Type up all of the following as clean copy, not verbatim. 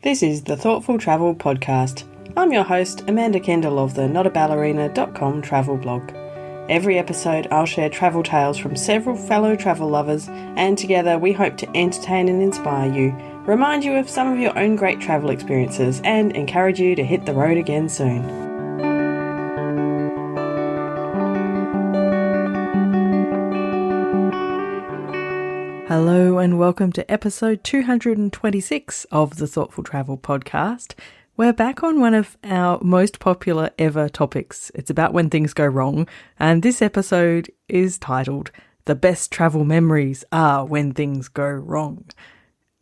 This is the Thoughtful Travel Podcast. I'm your host, Amanda Kendall of the notaballerina.com travel blog. Every episode I'll share travel tales from several fellow travel lovers, and together we hope to entertain and inspire you, remind you of some of your own great travel experiences, and encourage you to hit the road again soon. Hello and welcome to episode 226 of the Thoughtful Travel Podcast. We're back on one of our most popular ever topics. It's about when things go wrong, and this episode is titled, The Best Travel Memories Are When Things Go Wrong.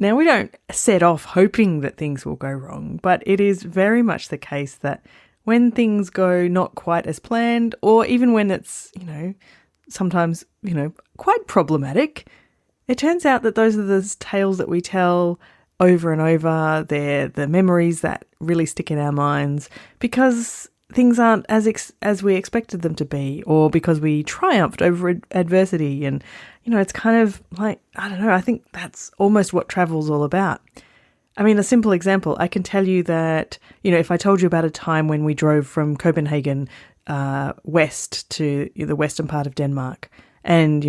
Now, we don't set off hoping that things will go wrong, but it is very much the case that when things go not quite as planned, or even when it's, sometimes, quite problematic, it turns out that those are the tales that we tell over and over. They're the memories that really stick in our minds because things aren't as we expected them to be, or because we triumphed over adversity. And, it's kind of like, I think that's almost what travel's all about. I mean, a simple example, I can tell you that, if I told you about a time when we drove from Copenhagen west to the western part of Denmark, and,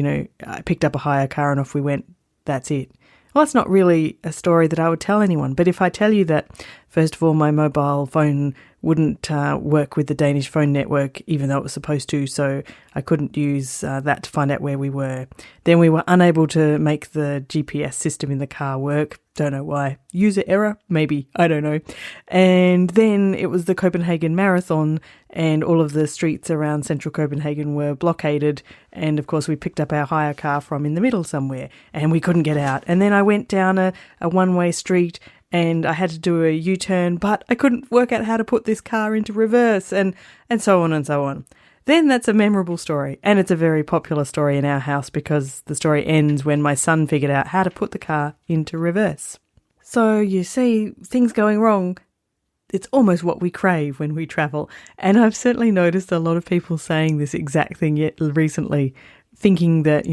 I picked up a hire car and off we went, that's it. Well, that's not really a story that I would tell anyone. But if I tell you that, first of all, my mobile phone wouldn't work with the Danish phone network, even though it was supposed to, so I couldn't use that to find out where we were. Then we were unable to make the GPS system in the car work. Don't know why. User error? Maybe. I don't know. And then it was the Copenhagen Marathon, and all of the streets around central Copenhagen were blockaded. And of course, we picked up our hire car from in the middle somewhere, and we couldn't get out. And then I went down a one-way street, and I had to do a U-turn, but I couldn't work out how to put this car into reverse, and so on and so on. Then that's a memorable story, and it's a very popular story in our house because the story ends when my son figured out how to put the car into reverse. So you see, things going wrong, it's almost what we crave when we travel. And I've certainly noticed a lot of people saying this exact thing yet recently, thinking that,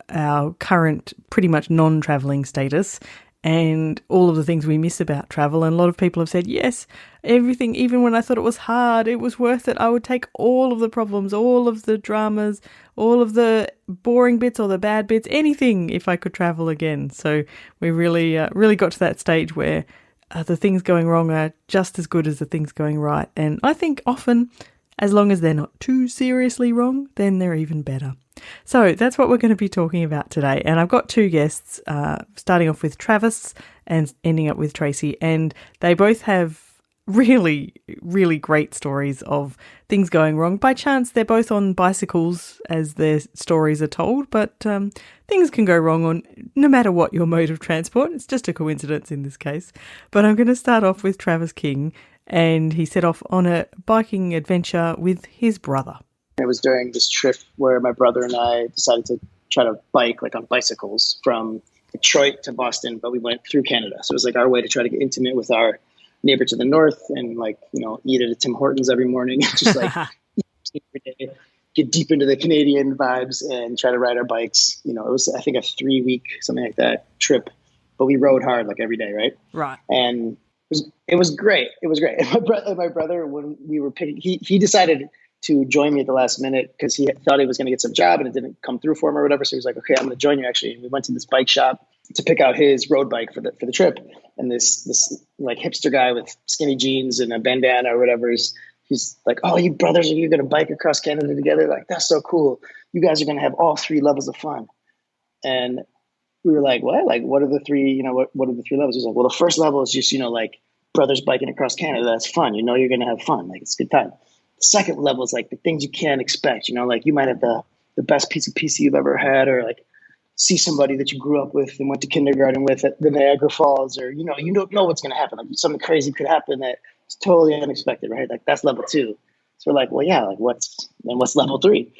our current pretty much non-travelling status and all of the things we miss about travel. And a lot of people have said, yes, everything, even when I thought it was hard, it was worth it. I would take all of the problems, all of the dramas, all of the boring bits or the bad bits, anything if I could travel again. So we really got to that stage where the things going wrong are just as good as the things going right. And I think often, as long as they're not too seriously wrong, then they're even better. So that's what we're going to be talking about today. And I've got two guests, starting off with Travis and ending up with Tracey. And they both have really, really great stories of things going wrong. By chance, they're both on bicycles as their stories are told. But things can go wrong on no matter what your mode of transport. It's just a coincidence in this case. But I'm going to start off with Travis King. And he set off on a biking adventure with his brother. It was during this trip where my brother and I decided to try to bike on bicycles from Detroit to Boston, but we went through Canada. So it was our way to try to get intimate with our neighbor to the north and eat at a Tim Hortons every morning, just every day, get deep into the Canadian vibes and try to ride our bikes. It was, I think, a 3-week, something like that trip, but we rode hard every day. Right. Right. And it was great. It was great. And my brother, when we were picking, he decided to join me at the last minute because he thought he was going to get some job and it didn't come through for him or whatever. So he was like, okay, I'm going to join you actually. And we went to this bike shop to pick out his road bike for the trip. And this hipster guy with skinny jeans and a bandana or whatever, he's like, oh, you brothers, are you going to bike across Canada together? That's so cool. You guys are going to have all 3 levels of fun. And we were like, what? What are the 3, what are the 3 levels? He's like, well, the first level is just, brothers biking across Canada. That's fun. You're going to have fun. It's a good time. The second level is the things you can't expect, you might have the best piece of pizza you've ever had, or see somebody that you grew up with and went to kindergarten with at the Niagara Falls, or, you don't know what's going to happen. Something crazy could happen that's totally unexpected, right? That's level 2. So we're like, well, yeah, what's level 3?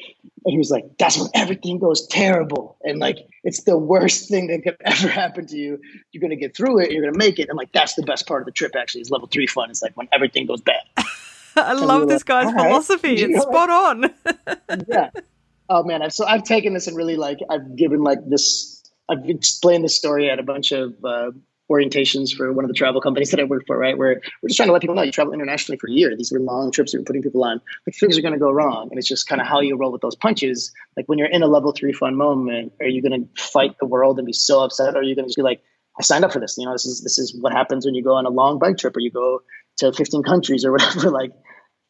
And he was like, that's when everything goes terrible. And it's the worst thing that could ever happen to you. You're going to get through it. You're going to make it. And that's the best part of the trip, actually, is level 3 fun. It's when everything goes bad. I love this guy's philosophy. It's spot on. Yeah. Oh man. I've taken this and really I've given this, I've explained this story at a bunch of orientations for one of the travel companies that I worked for, right? Where we're just trying to let people know you travel internationally for a year. These were long trips we were putting people on. Like things are going to go wrong. And it's just kind of how you roll with those punches. Like when you're in a level 3 fun moment, are you going to fight the world and be so upset? Or are you going to just be like, I signed up for this. This is what happens when you go on a long bike trip or you go to 15 countries or whatever. Like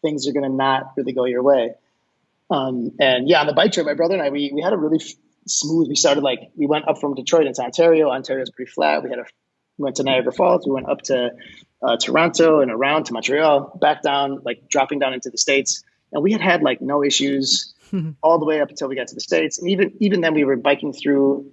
things are going to not really go your way. And yeah, on the bike trip, my brother and I, we had a really smooth. We went up from Detroit into Ontario. Ontario's pretty flat. We went to Niagara Falls. We went up to Toronto and around to Montreal, back down, like dropping down into the States. And we had like no issues all the way up until we got to the States. And even then we were biking through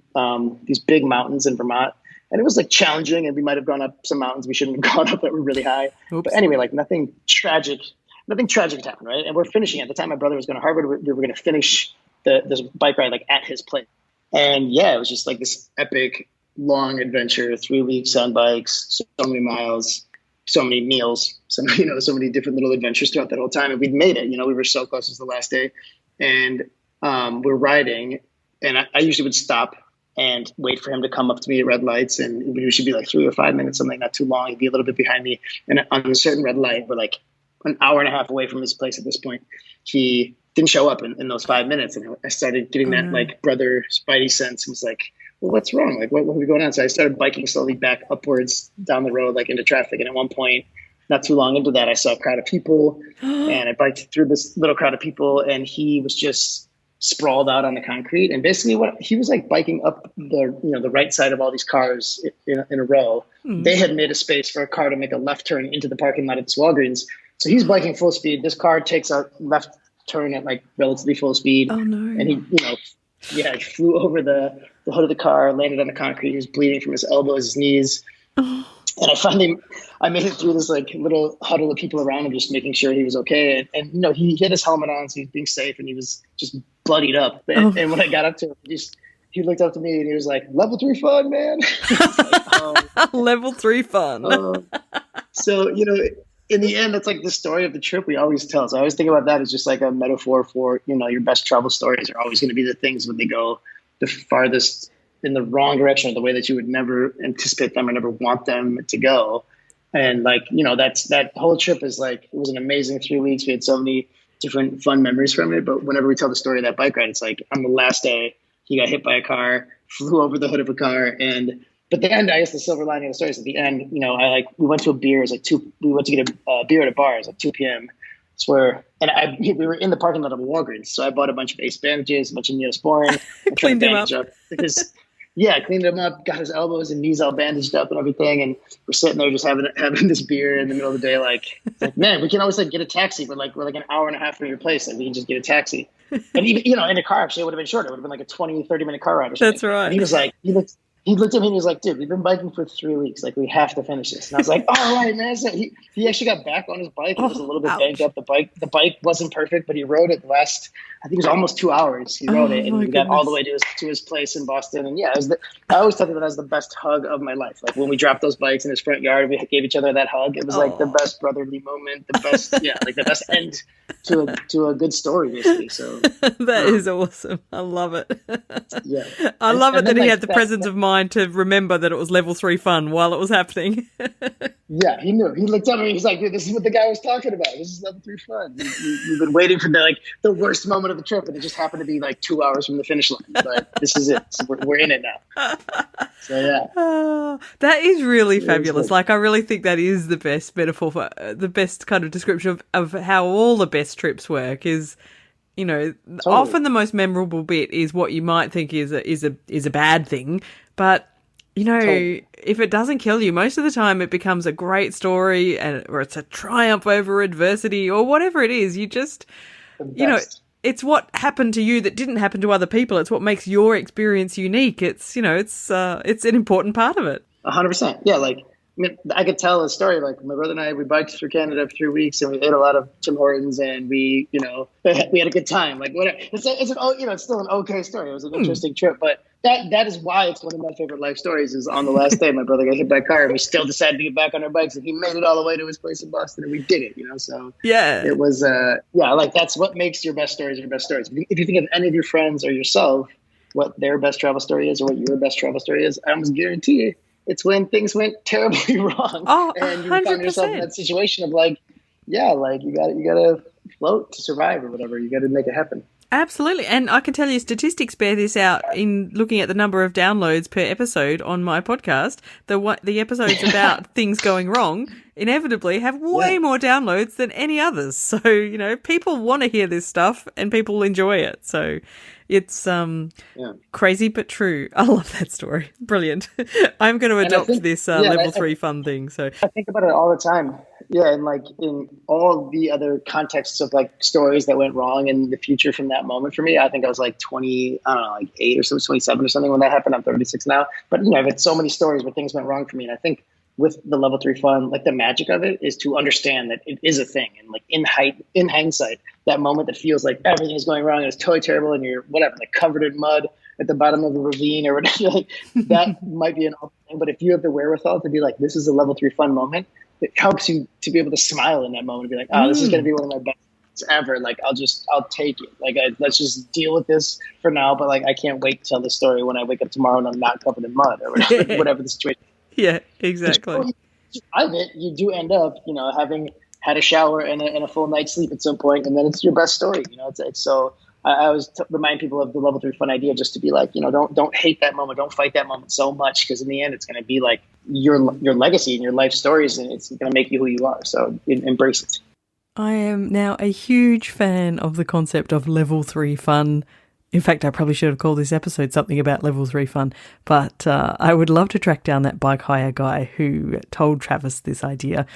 these big mountains in Vermont. And it was like challenging, and we might have gone up some mountains we shouldn't have gone up that were really high. Oops. But anyway, like nothing tragic happened, right? And we're finishing at the time my brother was going to Harvard. We were going to finish this bike ride like at his place. And yeah, it was just like this epic long adventure, 3 weeks on bikes, so many miles, so many meals, so many different little adventures throughout that whole time. And we'd made it, we were so close. It was the last day. And we're riding, and I usually would stop and wait for him to come up to me at red lights. And it would usually be like 3 or 5 minutes, something not too long. He'd be a little bit behind me. And on a certain red light, we're like an hour and a half away from his place at this point. He didn't show up in those 5 minutes. And I started getting that like brother spidey sense. And was like, well, what's wrong? Like, what are we going on? So I started biking slowly back upwards down the road, like into traffic. And at one point, not too long into that, I saw a crowd of people and I biked through this little crowd of people, and he was just sprawled out on the concrete. And basically what he was like biking up the right side of all these cars in a row. They had made a space for a car to make a left turn into the parking lot at this Walgreens. So he's biking full speed. This car takes a left turn at like relatively full speed. Oh no. And he, he flew over the hood of the car, landed on the concrete. He was bleeding from his elbows, his knees. Oh. And I made it through this like little huddle of people around him, just making sure he was okay. And he had his helmet on, so he was being safe, and he was just bloodied up. And when I got up to him, he looked up to me and he was like, "Level 3 fun, man." Like, Level 3 fun. So, in the end, it's like the story of the trip we always tell. So I always think about that as just like a metaphor for, your best travel stories are always going to be the things when they go the farthest in the wrong direction, or the way that you would never anticipate them or never want them to go. And like, that whole trip is like, it was an amazing 3 weeks. We had so many different fun memories from it. But whenever we tell the story of that bike ride, it's like on the last day, he got hit by a car, flew over the hood of a car. But then I guess the silver lining of the story is at the end, we went to a beer. It was like we went to get a beer at a bar. It was like 2 p.m. We were in the parking lot of a Walgreens. So I bought a bunch of ace bandages, a bunch of Neosporin. Cleaned him up. Because, cleaned him up, got his elbows and knees all bandaged up and everything. And we're sitting there just having this beer in the middle of the day. Like, man, we can always like get a taxi. We're like an hour and a half from your place, and we can just get a taxi. And even, in a car, actually, it would have been shorter. It would have been like a 20, 30-minute car ride or something. That's right. And he was like, he looked at me and he was like, "Dude, we've been biking for 3 weeks. Like, we have to finish this." And I was like, "All right, man." So he actually got back on his bike. It was a little bit banged up. The bike wasn't perfect, but he rode it I think it was almost 2 hours. He rode it, and we got all the way to his place in Boston. And yeah, I always thought that was the best hug of my life. Like when we dropped those bikes in his front yard, we gave each other that hug. It was like the best brotherly moment, the best, like the best end to a good story, basically. So that is awesome. I love it. Yeah, I love it that he had the presence of mind to remember that it was level 3 fun while it was happening. Yeah, he knew. He looked at me and he's like, "Dude, this is what the guy was talking about. This is level 3 fun. You've been waiting for the worst moment of the trip, and it just happened to be like 2 hours from the finish line. But this is it. So we're in it now." So yeah, that is really fabulous. Like I really think that is the best metaphor for the best kind of description of how all the best trips work. Is totally. Often the most memorable bit is what you might think is a bad thing, but totally. If it doesn't kill you, most of the time it becomes a great story, or it's a triumph over adversity, or whatever it is. You just, it's what happened to you that didn't happen to other people. It's what makes your experience unique. It's it's an important part of it. 100%. Yeah, like I could tell a story. Like my brother and I, we biked through Canada for 3 weeks, and we ate a lot of Tim Hortons, and we had a good time. Like whatever. It's still an okay story. It was an interesting trip, but that is why it's one of my favorite life stories. Is on the last day, my brother got hit by a car, and we still decided to get back on our bikes, and he made it all the way to his place in Boston, and we did it. So yeah, it was like that's what makes your best stories your best stories. If you think of any of your friends or yourself, what their best travel story is, or what your best travel story is, I almost guarantee It's when things went terribly wrong, Oh, and you found yourself in 100%. that situation of like, yeah, like you gotta float to survive or whatever. You gotta make it happen. Absolutely. And I can tell you statistics bear this out in looking at the number of downloads per episode on my podcast. The episodes about things going wrong inevitably have way more downloads than any others. So, people want to hear this stuff and people enjoy it. So it's crazy but true. I love that story. Brilliant. I'm going to adopt this level 3 fun thing. So I think about it all the time. Yeah, and like in all the other contexts of like stories that went wrong in the future from that moment for me, I think I was like 20, I don't know, like 8 or so, 27 or something when that happened. I'm 36 now. But I've had so many stories where things went wrong for me. And I think with the level 3 fun, like the magic of it is to understand that it is a thing. And like in hindsight, that moment that feels like everything is going wrong and it's totally terrible and you're whatever, like covered in mud at the bottom of a ravine or whatever, like that might be an awful thing. But if you have the wherewithal to be like, this is a level 3 fun moment, it helps you to be able to smile in that moment and be like, oh, this is going to be one of my best moments ever. Like, I'll take it. Like, let's just deal with this for now. But like, I can't wait to tell this story when I wake up tomorrow and I'm not covered in mud or whatever the situation. Yeah, exactly. You do end up, having had a shower and a full night's sleep at some point, and then it's your best story. It's so. I always remind people of the level 3 fun idea, just to be like, don't hate that moment, don't fight that moment so much, because in the end, it's going to be like your legacy and your life stories, and it's going to make you who you are. So embrace it. I am now a huge fan of the concept of level 3 fun. In fact, I probably should have called this episode something about level 3 fun, but I would love to track down that bike hire guy who told Travis this idea,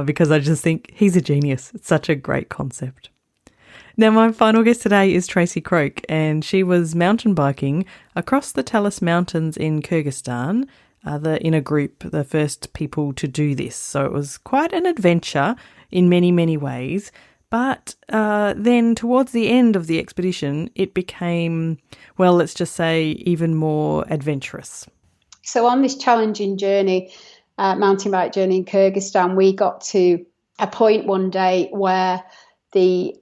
because I just think he's a genius. It's such a great concept. Now, my final guest today is Tracey Croke, and she was mountain biking across the Talas Mountains in Kyrgyzstan, in a group, the first people to do this. So it was quite an adventure in many, many ways. But then towards the end of the expedition, it became, well, let's just say, even more adventurous. So on this challenging journey, mountain bike journey in Kyrgyzstan, we got to a point one day where the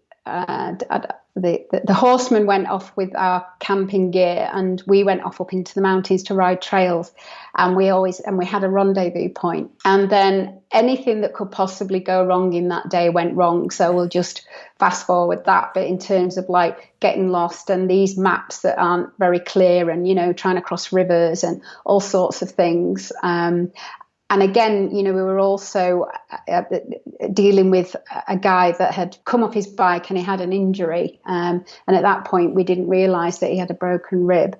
horsemen went off with our camping gear, and we went off up into the mountains to ride trails, and we had a rendezvous point. And then anything that could possibly go wrong in that day went wrong. So we'll just fast forward that. But in terms of like getting lost and these maps that aren't very clear, and trying to cross rivers and all sorts of things. And again, we were also dealing with a guy that had come off his bike and he had an injury. And at that point, we didn't realise that he had a broken rib.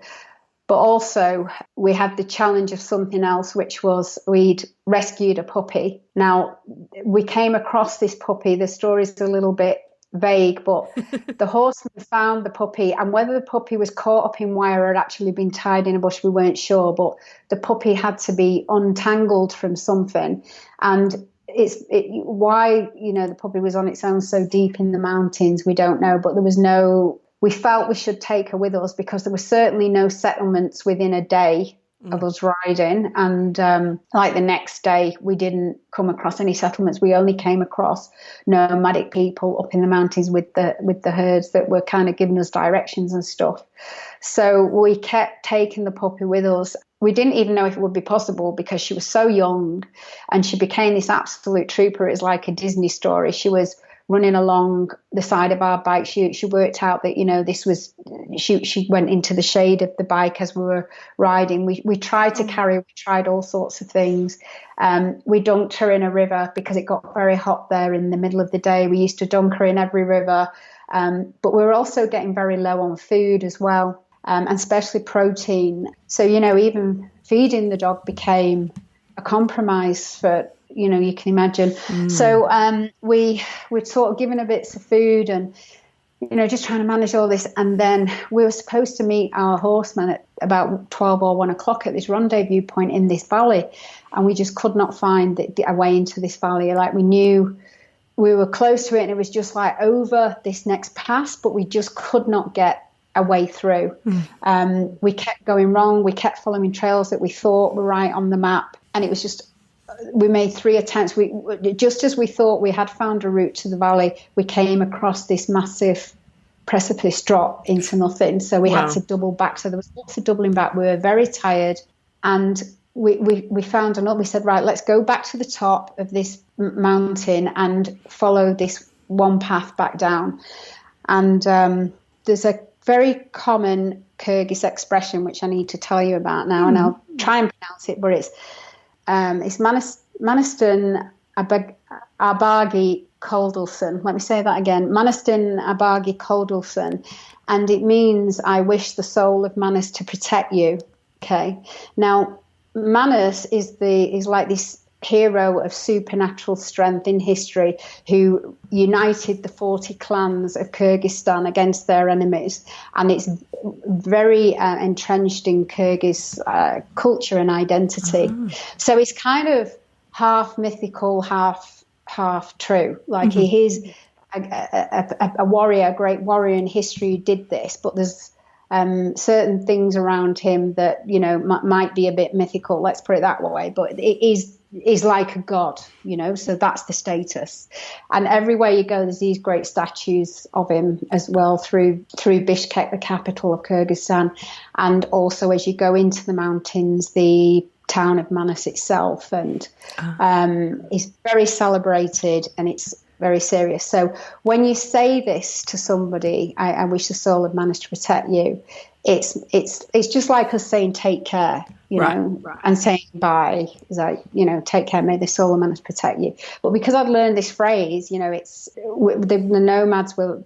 But also, we had the challenge of something else, which was we'd rescued a puppy. Now, we came across this puppy. The story's a little bit vague, but the horseman found the puppy, and whether the puppy was caught up in wire or had actually been tied in a bush, we weren't sure, but the puppy had to be untangled from something. And why the puppy was on its own so deep in the mountains, we don't know, but we felt we should take her with us, because there were certainly no settlements within a day of us riding, and like the next day we didn't come across any settlements. We only came across nomadic people up in the mountains with the herds that were kind of giving us directions and stuff. So we kept taking the puppy with us. We didn't even know if it would be possible, because she was so young, and she became this absolute trooper. It was like a Disney story. She was running along the side of our bike. She worked out that, this was, she went into the shade of the bike as we were riding. We tried to carry, we tried all sorts of things. We dunked her in a river because it got very hot there in the middle of the day. We used to dunk her in every river. But we were also getting very low on food as well, and especially protein. So, even feeding the dog became a compromise for, you can imagine. So we'd sort of given her bits of food and, just trying to manage all this. And then we were supposed to meet our horseman at about 12 or 1 o'clock at this rendezvous point in this valley. And we just could not find a way into this valley. Like, we knew we were close to it, and it was just like over this next pass, but we just could not get a way through. We kept going wrong. We kept following trails that we thought were right on the map. And it was just, we made 3 attempts. Just as we thought we had found a route to the valley, we came across this massive precipice drop into nothing. So we had to double back. So there was lots of doubling back. We were very tired. And we found another. We said, right, let's go back to the top of this mountain and follow this one path back down. And there's a very common Kyrgyz expression which I need to tell you about now, and I'll try and pronounce it, but it's Manastin Abagi Koldulson. Let me say that again. Manastin Abagi Koldulson, and it means I wish the soul of Manas to protect you. Okay. Now, Manas is like this hero of supernatural strength in history who united the 40 clans of Kyrgyzstan against their enemies, and it's very entrenched in Kyrgyz culture and identity. So it's kind of half mythical, half true. Like he is a warrior, a great warrior in history who did this, but there's certain things around him that, you know, might be a bit mythical, let's put it that way, but it is like a god, you know, so that's the status. And everywhere you go, there's these great statues of him as well through Bishkek, the capital of Kyrgyzstan, and also as you go into the mountains, the town of Manas itself, and it's very celebrated and it's very serious. So when you say this to somebody, I wish the soul of Manas to protect you, it's just like us saying take care, you know, and saying bye. It's like, you know, take care, may the soul of Manas protect you. But because I'd learned this phrase, you know, the nomads were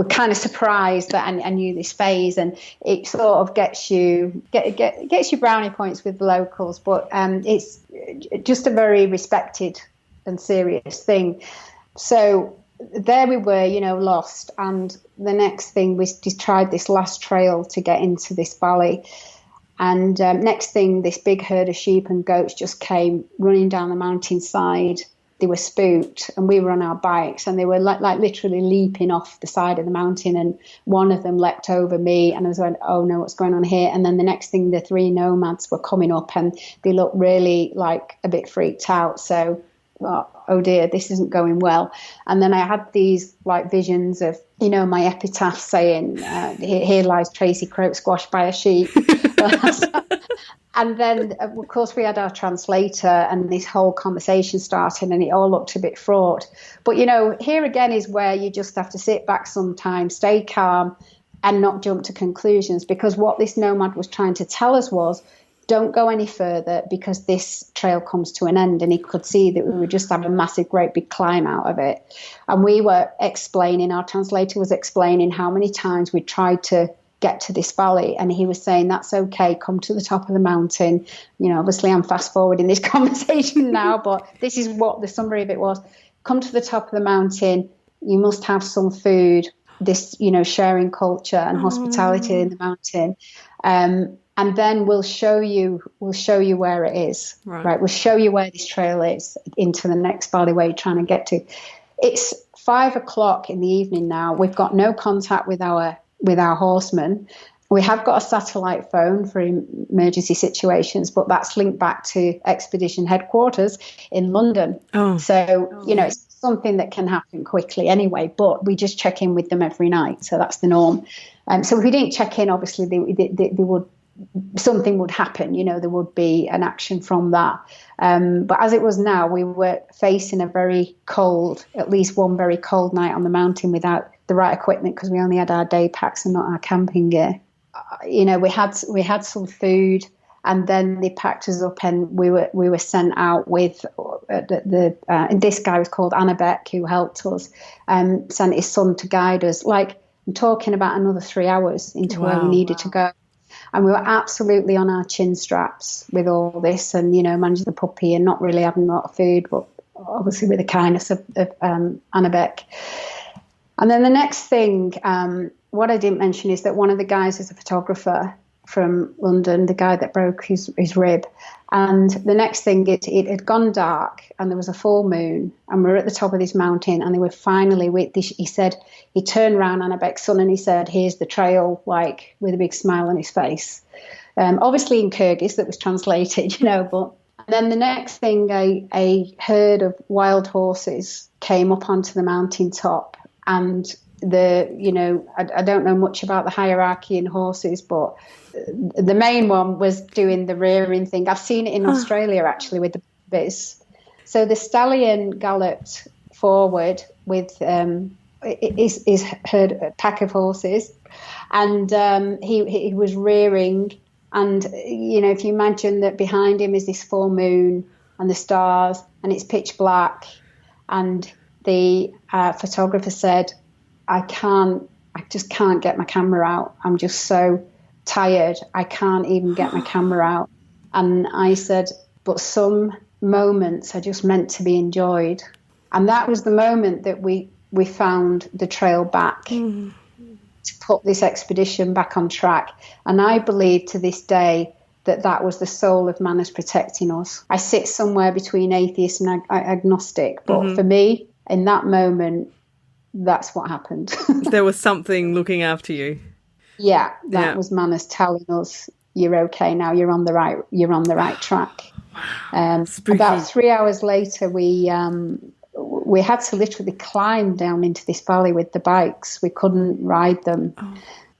kind of surprised that I knew this phrase, and it sort of gets you brownie points with the locals. But it's just a very respected and serious thing. So there we were, you know, lost, and the next thing we just tried this last trail to get into this valley, and next thing this big herd of sheep and goats just came running down the mountainside. They were spooked, and we were on our bikes, and they were like literally leaping off the side of the mountain, and one of them leapt over me, and I was like, oh no, what's going on here? And then the next thing, the three nomads were coming up, and they looked really like a bit freaked out. So oh dear, this isn't going well. And then I had these like visions of, you know, my epitaph saying, here lies Tracey Croke squashed by a sheep. And then, of course, we had our translator, and this whole conversation started, and it all looked a bit fraught. But, you know, here again is where you just have to sit back sometimes, stay calm, and not jump to conclusions, because what this nomad was trying to tell us was, don't go any further because this trail comes to an end. And he could see that we would just have a massive, great big climb out of it. And we were explaining, our translator was explaining how many times we tried to get to this valley. And he was saying, that's okay, come to the top of the mountain. You know, obviously I'm fast forwarding this conversation now, but this is what the summary of it was. Come to the top of the mountain, you must have some food, this, you know, sharing culture and hospitality in the mountain. And then we'll show you where it is, right? We'll show you where this trail is into the next valley where you're trying to get to. It's 5:00 in the evening now. We've got no contact with our horsemen. We have got a satellite phone for emergency situations, but that's linked back to expedition headquarters in London. So, you know, it's something that can happen quickly anyway, but we just check in with them every night. So that's the norm. So if we didn't check in, obviously they would, something would happen, you know, there would be an action from that. But as it was now, we were facing a very cold, at least one very cold night on the mountain without the right equipment, because we only had our day packs and not our camping gear. You know, we had some food, and then they packed us up, and we were sent out with and this guy was called Annabek, who helped us, sent his son to guide us. Like, I'm talking about another 3 hours into where we needed to go. And we were absolutely on our chin straps with all this, and, you know, managing the puppy and not really having a lot of food, but obviously with the kindness of Annabek. And then the next thing, what I didn't mention is that one of the guys is a photographer from London, the guy that broke his rib. And the next thing, it had gone dark, and there was a full moon, and we were at the top of this mountain, and they were finally, he said, he turned around, Annabek's son, and he said, here's the trail, like, with a big smile on his face. Obviously in Kyrgyz, that was translated, you know, but then the next thing, a herd of wild horses came up onto the mountaintop, and I don't know much about the hierarchy in horses, but the main one was doing the rearing thing. I've seen it in Australia actually with the babies. So the stallion galloped forward with his herd, a pack of horses, and he was rearing. And if you imagine that behind him is this full moon and the stars, and it's pitch black, and the photographer said, I just can't get my camera out. I'm just so tired. I can't even get my camera out. And I said, but some moments are just meant to be enjoyed. And that was the moment that we found the trail back to put this expedition back on track. And I believe to this day that was the soul of Manners protecting us. I sit somewhere between atheist and agnostic, but for me, in that moment, that's what happened. There was something looking after you. Yeah, that was Manners telling us, you're okay now, you're on the right track. About 3 hours later, we had to literally climb down into this valley with the bikes. We couldn't ride them.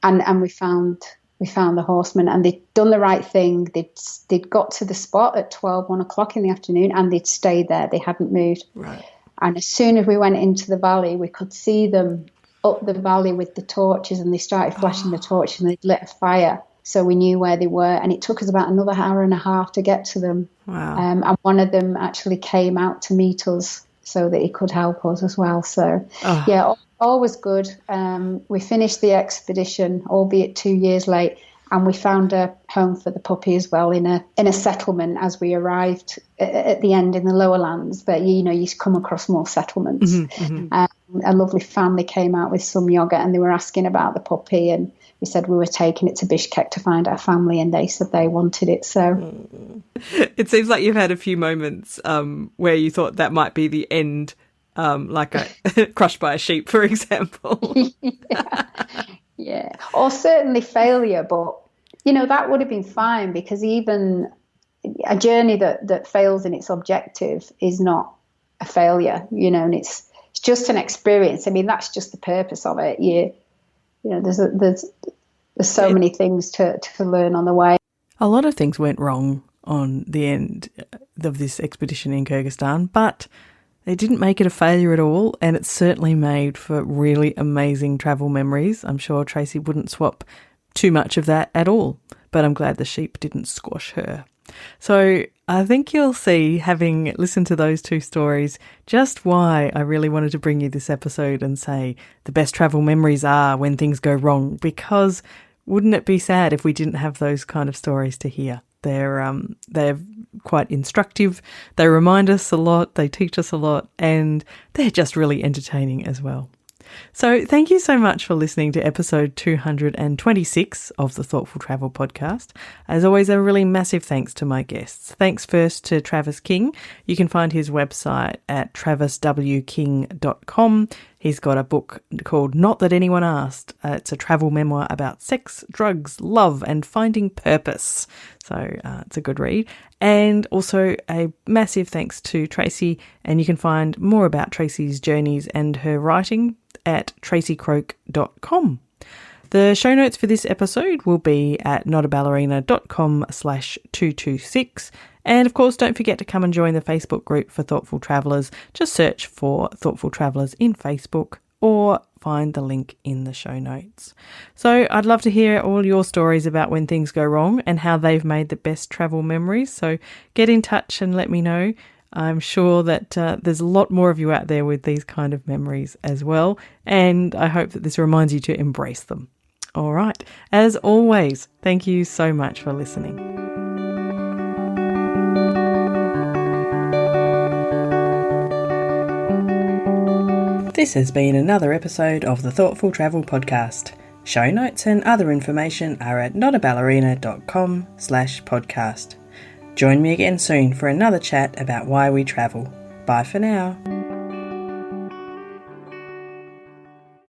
And we found the horsemen, and they'd done the right thing. They'd got to the spot at 1 o'clock in the afternoon, and they'd stayed there. They hadn't moved. Right. And as soon as we went into the valley, we could see them up the valley with the torches, and they started flashing the torches, and they'd lit a fire. So we knew where they were, and it took us about another hour and a half to get to them. Wow. And one of them actually came out to meet us so that he could help us as well. So, all was good. We finished the expedition, albeit 2 years late, and we found a home for the puppy as well in a settlement as we arrived at the end in the lower lands. But, you come across more settlements. A lovely family came out with some yogurt, and they were asking about the puppy, and we said we were taking it to Bishkek to find our family, and they said they wanted it. So it seems like you've had a few moments where you thought that might be the end, like crushed by a sheep, for example. Yeah, or certainly failure, but that would have been fine, because even a journey that fails in its objective is not a failure, and it's just an experience. I mean, that's just the purpose of it. There's so many things to learn on the way. A lot of things went wrong on the end of this expedition in Kyrgyzstan, but it didn't make it a failure at all, and it certainly made for really amazing travel memories. I'm sure Tracey wouldn't swap too much of that at all, but I'm glad the sheep didn't squash her. So I think you'll see, having listened to those two stories, just why I really wanted to bring you this episode and say the best travel memories are when things go wrong, because wouldn't it be sad if we didn't have those kind of stories to hear? They're quite instructive. They remind us a lot. They teach us a lot, and they're just really entertaining as well. So thank you so much for listening to episode 226 of the Thoughtful Travel podcast. As always, a really massive thanks to my guests. Thanks first to Travis King. You can find his website at traviswking.com. He's got a book called Not That Anyone Asked. It's a travel memoir about sex, drugs, love, and finding purpose. So it's a good read. And also a massive thanks to Tracey. And you can find more about Tracey's journeys and her writing at traceycroke.com. The show notes for this episode will be at notaballerina.com/226. And of course, don't forget to come and join the Facebook group for Thoughtful Travellers. Just search for Thoughtful Travellers in Facebook or find the link in the show notes. So I'd love to hear all your stories about when things go wrong and how they've made the best travel memories. So get in touch and let me know. I'm sure that there's a lot more of you out there with these kind of memories as well. And I hope that this reminds you to embrace them. All right. As always, thank you so much for listening. This has been another episode of the Thoughtful Travel podcast. Show notes and other information are at notaballerina.com/podcast. Join me again soon for another chat about why we travel. Bye for now.